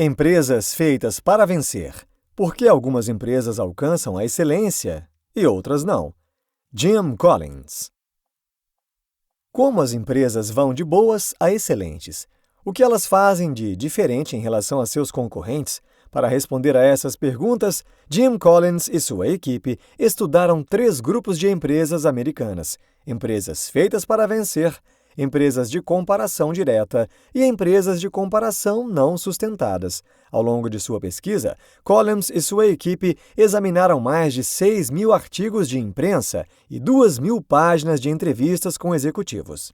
Empresas feitas para vencer. Por que algumas empresas alcançam a excelência e outras não? Jim Collins. Como as empresas vão de boas a excelentes? O que elas fazem de diferente em relação a seus concorrentes? Para responder a essas perguntas, Jim Collins e sua equipe estudaram 3 grupos de empresas americanas: empresas feitas para vencer, empresas de comparação direta e empresas de comparação não sustentadas. Ao longo de sua pesquisa, Collins e sua equipe examinaram mais de 6.000 artigos de imprensa e 2.000 páginas de entrevistas com executivos.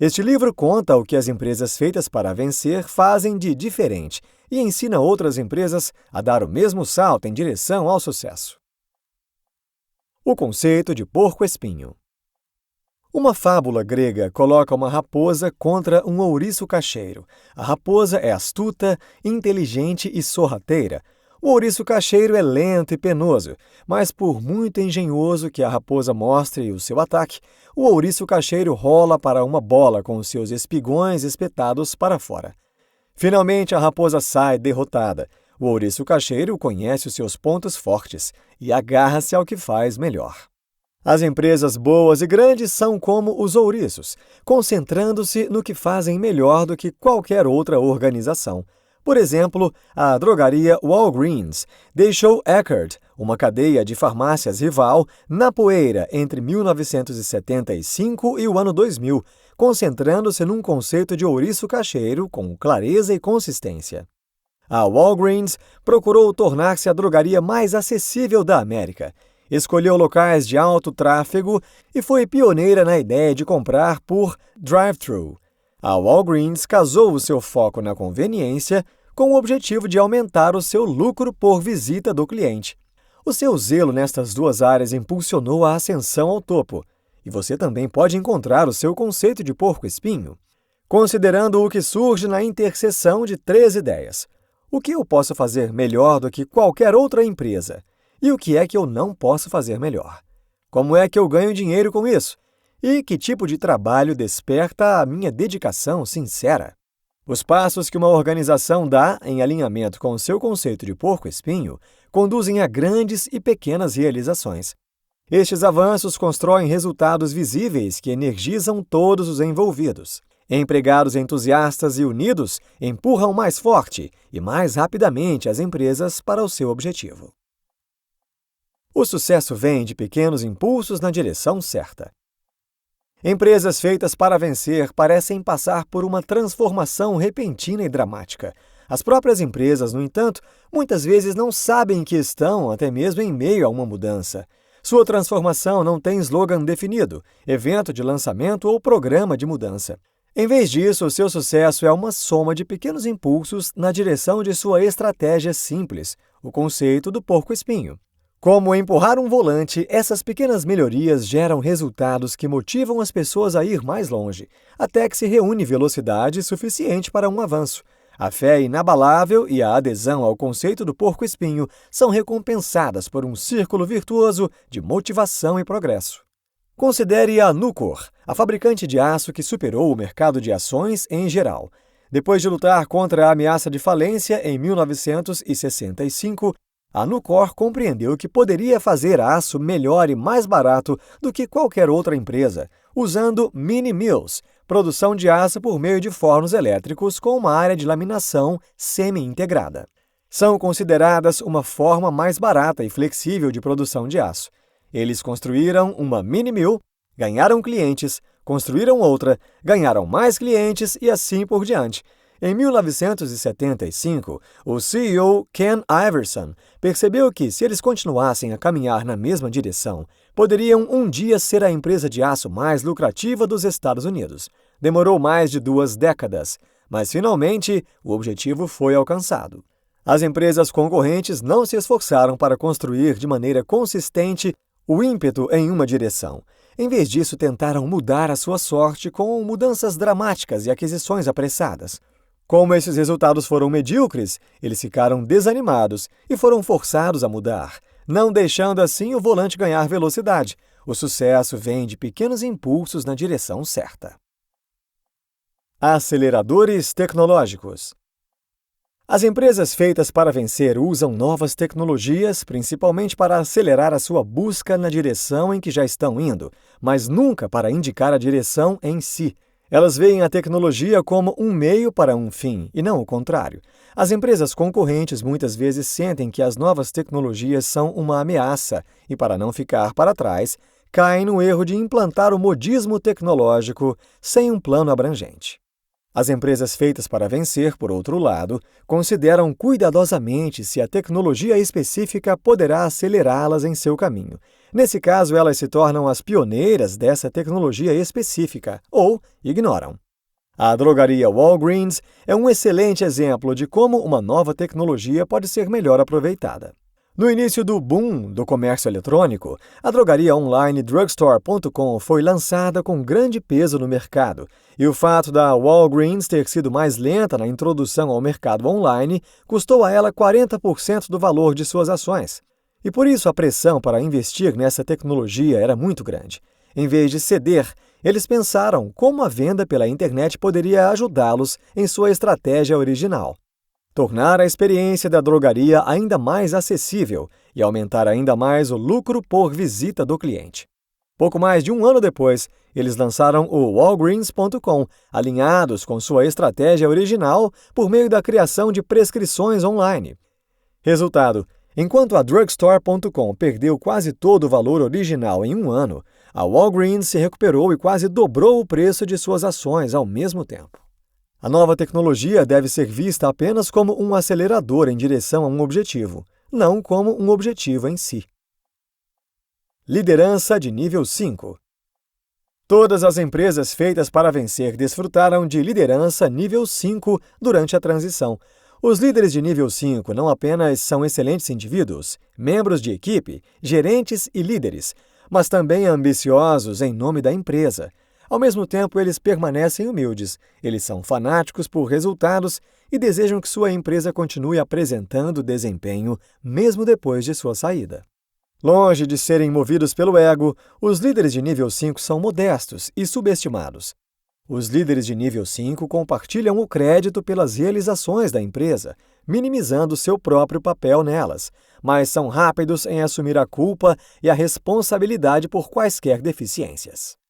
Este livro conta o que as empresas feitas para vencer fazem de diferente e ensina outras empresas a dar o mesmo salto em direção ao sucesso. O conceito de porco-espinho. Uma fábula grega coloca uma raposa contra um ouriço cacheiro. A raposa é astuta, inteligente e sorrateira. O ouriço cacheiro é lento e penoso, mas por muito engenhoso que a raposa mostre o seu ataque, o ouriço cacheiro rola para uma bola com seus espigões espetados para fora. Finalmente, a raposa sai derrotada. O ouriço cacheiro conhece os seus pontos fortes e agarra-se ao que faz melhor. As empresas boas e grandes são como os ouriços, concentrando-se no que fazem melhor do que qualquer outra organização. Por exemplo, a drogaria Walgreens deixou Eckerd, uma cadeia de farmácias rival, na poeira entre 1975 e o ano 2000, concentrando-se num conceito de ouriço cacheiro com clareza e consistência. A Walgreens procurou tornar-se a drogaria mais acessível da América. Escolheu locais de alto tráfego e foi pioneira na ideia de comprar por drive-thru. A Walgreens casou o seu foco na conveniência com o objetivo de aumentar o seu lucro por visita do cliente. O seu zelo nestas 2 áreas impulsionou a ascensão ao topo, e você também pode encontrar o seu conceito de porco-espinho, considerando o que surge na interseção de 3 ideias. O que eu posso fazer melhor do que qualquer outra empresa? E o que é que eu não posso fazer melhor? Como é que eu ganho dinheiro com isso? E que tipo de trabalho desperta a minha dedicação sincera? Os passos que uma organização dá em alinhamento com o seu conceito de porco-espinho conduzem a grandes e pequenas realizações. Estes avanços constroem resultados visíveis que energizam todos os envolvidos. Empregados entusiastas e unidos empurram mais forte e mais rapidamente as empresas para o seu objetivo. O sucesso vem de pequenos impulsos na direção certa. Empresas feitas para vencer parecem passar por uma transformação repentina e dramática. As próprias empresas, no entanto, muitas vezes não sabem que estão até mesmo em meio a uma mudança. Sua transformação não tem slogan definido, evento de lançamento ou programa de mudança. Em vez disso, o seu sucesso é uma soma de pequenos impulsos na direção de sua estratégia simples, o conceito do porco-espinho. Como empurrar um volante, essas pequenas melhorias geram resultados que motivam as pessoas a ir mais longe, até que se reúne velocidade suficiente para um avanço. A fé inabalável e a adesão ao conceito do porco-espinho são recompensadas por um círculo virtuoso de motivação e progresso. Considere a Nucor, a fabricante de aço que superou o mercado de ações em geral. Depois de lutar contra a ameaça de falência em 1965, a Nucor compreendeu que poderia fazer aço melhor e mais barato do que qualquer outra empresa, usando mini-mills, produção de aço por meio de fornos elétricos com uma área de laminação semi-integrada. São consideradas uma forma mais barata e flexível de produção de aço. Eles construíram uma mini-mill, ganharam clientes, construíram outra, ganharam mais clientes e assim por diante. Em 1975, o CEO Ken Iverson percebeu que, se eles continuassem a caminhar na mesma direção, poderiam um dia ser a empresa de aço mais lucrativa dos Estados Unidos. Demorou mais de 2 décadas, mas finalmente o objetivo foi alcançado. As empresas concorrentes não se esforçaram para construir de maneira consistente o ímpeto em uma direção. Em vez disso, tentaram mudar a sua sorte com mudanças dramáticas e aquisições apressadas. Como esses resultados foram medíocres, eles ficaram desanimados e foram forçados a mudar, não deixando assim o volante ganhar velocidade. O sucesso vem de pequenos impulsos na direção certa. Aceleradores tecnológicos. As empresas feitas para vencer usam novas tecnologias, principalmente para acelerar a sua busca na direção em que já estão indo, mas nunca para indicar a direção em si. Elas veem a tecnologia como um meio para um fim, e não o contrário. As empresas concorrentes muitas vezes sentem que as novas tecnologias são uma ameaça e, para não ficar para trás, caem no erro de implantar o modismo tecnológico sem um plano abrangente. As empresas feitas para vencer, por outro lado, consideram cuidadosamente se a tecnologia específica poderá acelerá-las em seu caminho. Nesse caso, elas se tornam as pioneiras dessa tecnologia específica, ou ignoram. A drogaria Walgreens é um excelente exemplo de como uma nova tecnologia pode ser melhor aproveitada. No início do boom do comércio eletrônico, a drogaria online Drugstore.com foi lançada com grande peso no mercado, e o fato da Walgreens ter sido mais lenta na introdução ao mercado online custou a ela 40% do valor de suas ações. E por isso a pressão para investir nessa tecnologia era muito grande. Em vez de ceder, eles pensaram como a venda pela internet poderia ajudá-los em sua estratégia original. Tornar a experiência da drogaria ainda mais acessível e aumentar ainda mais o lucro por visita do cliente. Pouco mais de um ano depois, eles lançaram o Walgreens.com, alinhados com sua estratégia original por meio da criação de prescrições online. Resultado: enquanto a Drugstore.com perdeu quase todo o valor original em um ano, a Walgreens se recuperou e quase dobrou o preço de suas ações ao mesmo tempo. A nova tecnologia deve ser vista apenas como um acelerador em direção a um objetivo, não como um objetivo em si. Liderança de nível 5. Todas as empresas feitas para vencer desfrutaram de liderança nível 5 durante a transição. Os líderes de nível 5 não apenas são excelentes indivíduos, membros de equipe, gerentes e líderes, mas também ambiciosos em nome da empresa. Ao mesmo tempo, eles permanecem humildes, eles são fanáticos por resultados e desejam que sua empresa continue apresentando desempenho mesmo depois de sua saída. Longe de serem movidos pelo ego, os líderes de nível 5 são modestos e subestimados. Os líderes de nível 5 compartilham o crédito pelas realizações da empresa, minimizando seu próprio papel nelas, mas são rápidos em assumir a culpa e a responsabilidade por quaisquer deficiências.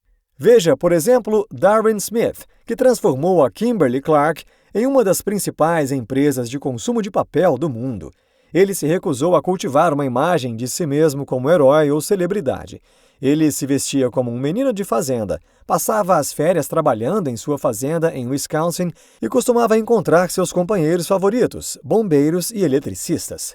Veja, por exemplo, Darren Smith, que transformou a Kimberly-Clark em uma das principais empresas de consumo de papel do mundo. Ele se recusou a cultivar uma imagem de si mesmo como herói ou celebridade. Ele se vestia como um menino de fazenda, passava as férias trabalhando em sua fazenda em Wisconsin e costumava encontrar seus companheiros favoritos, bombeiros e eletricistas.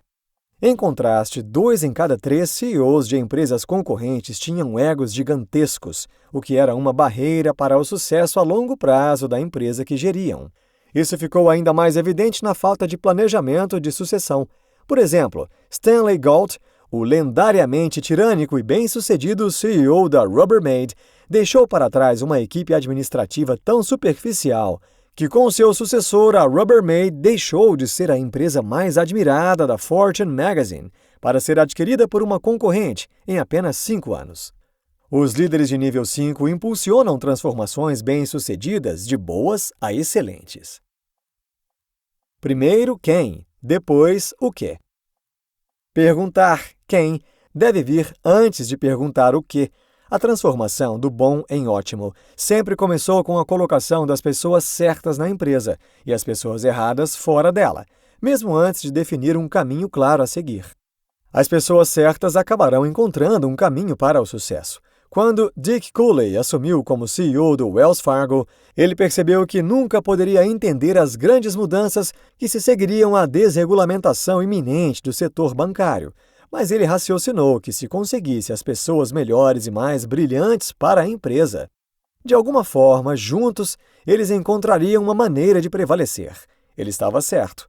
Em contraste, 2 em cada 3 CEOs de empresas concorrentes tinham egos gigantescos, o que era uma barreira para o sucesso a longo prazo da empresa que geriam. Isso ficou ainda mais evidente na falta de planejamento de sucessão. Por exemplo, Stanley Gault, o lendariamente tirânico e bem-sucedido CEO da Rubbermaid, deixou para trás uma equipe administrativa tão superficial que com seu sucessor, a Rubbermaid deixou de ser a empresa mais admirada da Fortune Magazine para ser adquirida por uma concorrente em apenas 5 anos. Os líderes de nível 5 impulsionam transformações bem-sucedidas de boas a excelentes. Primeiro, quem, depois, o quê. Perguntar quem deve vir antes de perguntar o quê. A transformação do bom em ótimo sempre começou com a colocação das pessoas certas na empresa e as pessoas erradas fora dela, mesmo antes de definir um caminho claro a seguir. As pessoas certas acabarão encontrando um caminho para o sucesso. Quando Dick Cooley assumiu como CEO do Wells Fargo, ele percebeu que nunca poderia entender as grandes mudanças que se seguiriam à desregulamentação iminente do setor bancário. Mas ele raciocinou que se conseguisse as pessoas melhores e mais brilhantes para a empresa, de alguma forma, juntos, eles encontrariam uma maneira de prevalecer. Ele estava certo.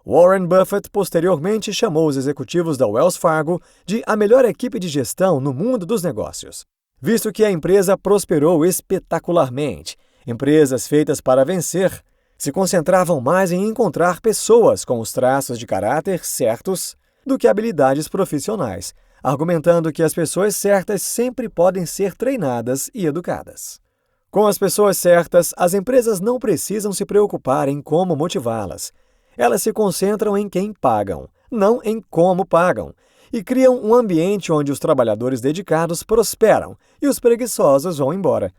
Warren Buffett posteriormente chamou os executivos da Wells Fargo de a melhor equipe de gestão no mundo dos negócios, visto que a empresa prosperou espetacularmente. Empresas feitas para vencer se concentravam mais em encontrar pessoas com os traços de caráter certos do que habilidades profissionais, argumentando que as pessoas certas sempre podem ser treinadas e educadas. Com as pessoas certas, as empresas não precisam se preocupar em como motivá-las. Elas se concentram em quem pagam, não em como pagam, e criam um ambiente onde os trabalhadores dedicados prosperam e os preguiçosos vão embora.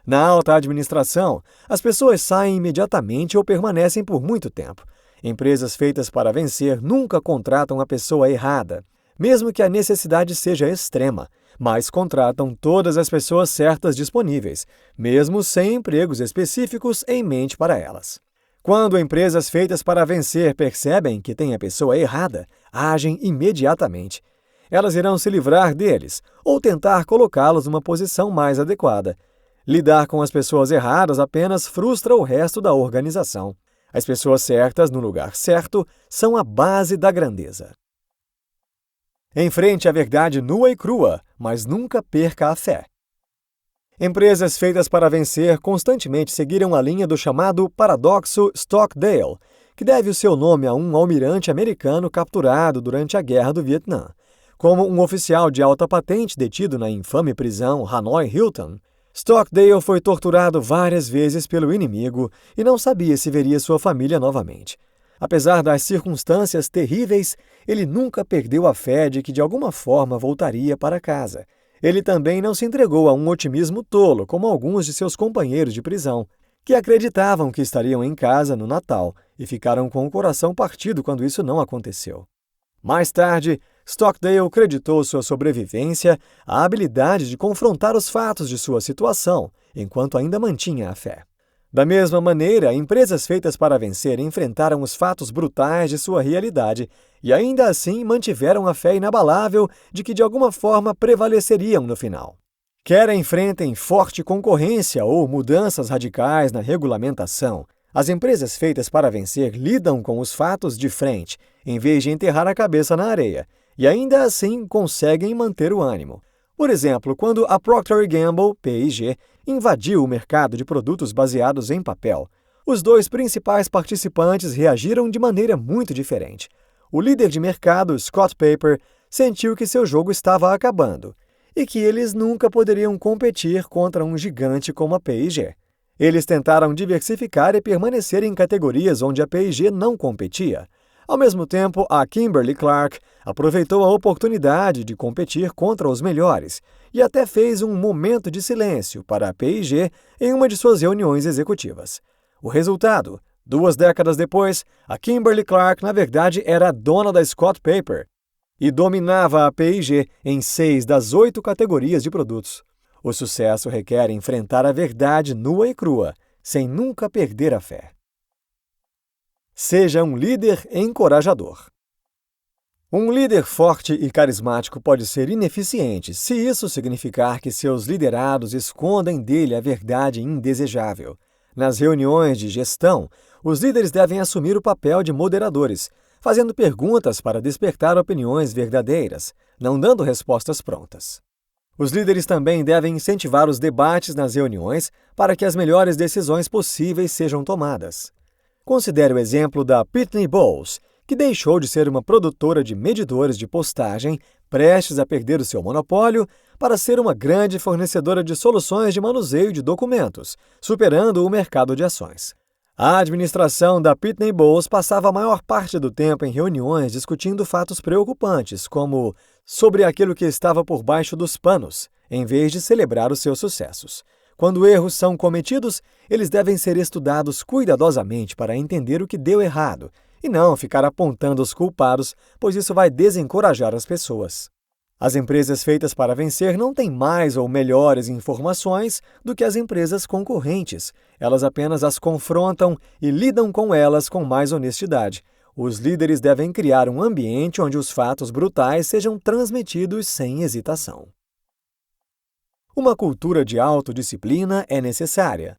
Na alta administração, as pessoas saem imediatamente ou permanecem por muito tempo. Empresas feitas para vencer nunca contratam a pessoa errada, mesmo que a necessidade seja extrema, mas contratam todas as pessoas certas disponíveis, mesmo sem empregos específicos em mente para elas. Quando empresas feitas para vencer percebem que têm a pessoa errada, agem imediatamente. Elas irão se livrar deles ou tentar colocá-los numa posição mais adequada. Lidar com as pessoas erradas apenas frustra o resto da organização. As pessoas certas no lugar certo são a base da grandeza. Enfrente a verdade nua e crua, mas nunca perca a fé. Empresas feitas para vencer constantemente seguiram a linha do chamado paradoxo Stockdale, que deve o seu nome a um almirante americano capturado durante a Guerra do Vietnã. Como um oficial de alta patente detido na infame prisão Hanoi Hilton, Stockdale foi torturado várias vezes pelo inimigo e não sabia se veria sua família novamente. Apesar das circunstâncias terríveis, ele nunca perdeu a fé de que de alguma forma voltaria para casa. Ele também não se entregou a um otimismo tolo, como alguns de seus companheiros de prisão, que acreditavam que estariam em casa no Natal e ficaram com o coração partido quando isso não aconteceu. Mais tarde, Stockdale creditou sua sobrevivência à habilidade de confrontar os fatos de sua situação, enquanto ainda mantinha a fé. Da mesma maneira, empresas feitas para vencer enfrentaram os fatos brutais de sua realidade e ainda assim mantiveram a fé inabalável de que de alguma forma prevaleceriam no final. Quer enfrentem forte concorrência ou mudanças radicais na regulamentação, as empresas feitas para vencer lidam com os fatos de frente, em vez de enterrar a cabeça na areia, e ainda assim conseguem manter o ânimo. Por exemplo, quando a Procter & Gamble, P&G, invadiu o mercado de produtos baseados em papel, os dois principais participantes reagiram de maneira muito diferente. O líder de mercado, Scott Paper, sentiu que seu jogo estava acabando e que eles nunca poderiam competir contra um gigante como a P&G. Eles tentaram diversificar e permanecer em categorias onde a P&G não competia. Ao mesmo tempo, a Kimberly-Clark aproveitou a oportunidade de competir contra os melhores e até fez um momento de silêncio para a P&G em uma de suas reuniões executivas. O resultado, 2 décadas depois, a Kimberly-Clark na verdade era a dona da Scott Paper e dominava a P&G em 6 das 8 categorias de produtos. O sucesso requer enfrentar a verdade nua e crua, sem nunca perder a fé. Seja um líder encorajador. Um líder forte e carismático pode ser ineficiente se isso significar que seus liderados escondem dele a verdade indesejável. Nas reuniões de gestão, os líderes devem assumir o papel de moderadores, fazendo perguntas para despertar opiniões verdadeiras, não dando respostas prontas. Os líderes também devem incentivar os debates nas reuniões para que as melhores decisões possíveis sejam tomadas. Considere o exemplo da Pitney Bowes, que deixou de ser uma produtora de medidores de postagem, prestes a perder o seu monopólio, para ser uma grande fornecedora de soluções de manuseio de documentos, superando o mercado de ações. A administração da Pitney Bowes passava a maior parte do tempo em reuniões discutindo fatos preocupantes, como sobre aquilo que estava por baixo dos panos, em vez de celebrar os seus sucessos. Quando erros são cometidos, eles devem ser estudados cuidadosamente para entender o que deu errado, e não ficar apontando os culpados, pois isso vai desencorajar as pessoas. As empresas feitas para vencer não têm mais ou melhores informações do que as empresas concorrentes. Elas apenas as confrontam e lidam com elas com mais honestidade. Os líderes devem criar um ambiente onde os fatos brutais sejam transmitidos sem hesitação. Uma cultura de autodisciplina é necessária.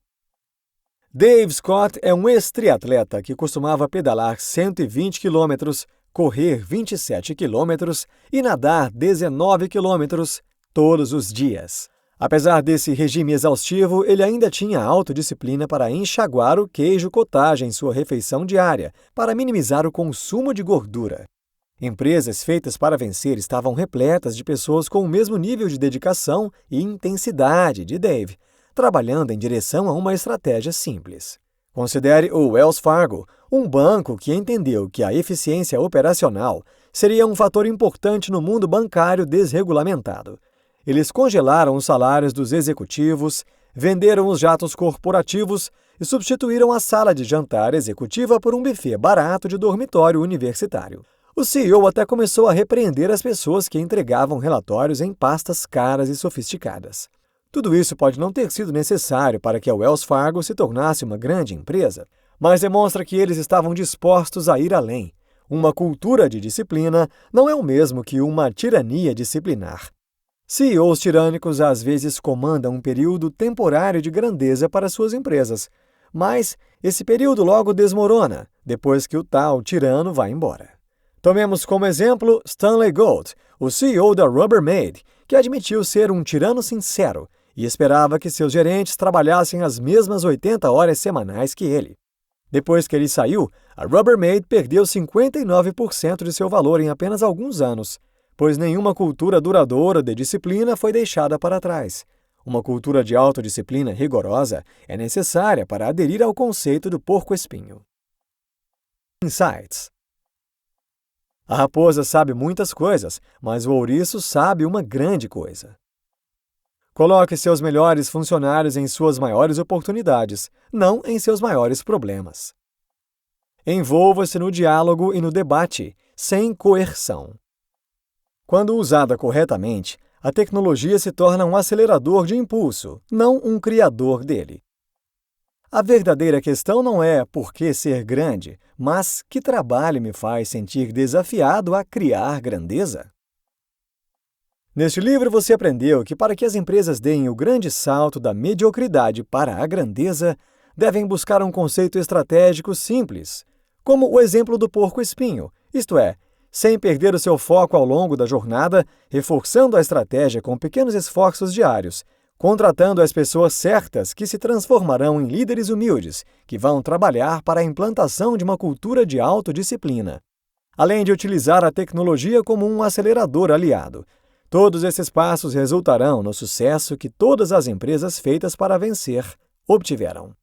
Dave Scott é um ex-triatleta que costumava pedalar 120 km, correr 27 km e nadar 19 km todos os dias. Apesar desse regime exaustivo, ele ainda tinha autodisciplina para enxaguar o queijo cottage em sua refeição diária, para minimizar o consumo de gordura. Empresas feitas para vencer estavam repletas de pessoas com o mesmo nível de dedicação e intensidade de Dave, trabalhando em direção a uma estratégia simples. Considere o Wells Fargo, um banco que entendeu que a eficiência operacional seria um fator importante no mundo bancário desregulamentado. Eles congelaram os salários dos executivos, venderam os jatos corporativos e substituíram a sala de jantar executiva por um buffet barato de dormitório universitário. O CEO até começou a repreender as pessoas que entregavam relatórios em pastas caras e sofisticadas. Tudo isso pode não ter sido necessário para que a Wells Fargo se tornasse uma grande empresa, mas demonstra que eles estavam dispostos a ir além. Uma cultura de disciplina não é o mesmo que uma tirania disciplinar. CEOs tirânicos às vezes comandam um período temporário de grandeza para suas empresas, mas esse período logo desmorona, depois que o tal tirano vai embora. Tomemos como exemplo Stanley Gold, o CEO da Rubbermaid, que admitiu ser um tirano sincero e esperava que seus gerentes trabalhassem as mesmas 80 horas semanais que ele. Depois que ele saiu, a Rubbermaid perdeu 59% de seu valor em apenas alguns anos, pois nenhuma cultura duradoura de disciplina foi deixada para trás. Uma cultura de autodisciplina rigorosa é necessária para aderir ao conceito do porco-espinho. Insights. A raposa sabe muitas coisas, mas o ouriço sabe uma grande coisa. Coloque seus melhores funcionários em suas maiores oportunidades, não em seus maiores problemas. Envolva-se no diálogo e no debate, sem coerção. Quando usada corretamente, a tecnologia se torna um acelerador de impulso, não um criador dele. A verdadeira questão não é por que ser grande, mas que trabalho me faz sentir desafiado a criar grandeza? Neste livro você aprendeu que para que as empresas deem o grande salto da mediocridade para a grandeza, devem buscar um conceito estratégico simples, como o exemplo do porco-espinho, isto é, sem perder o seu foco ao longo da jornada, reforçando a estratégia com pequenos esforços diários, contratando as pessoas certas que se transformarão em líderes humildes, que vão trabalhar para a implantação de uma cultura de autodisciplina. Além de utilizar a tecnologia como um acelerador aliado, todos esses passos resultarão no sucesso que todas as empresas feitas para vencer obtiveram.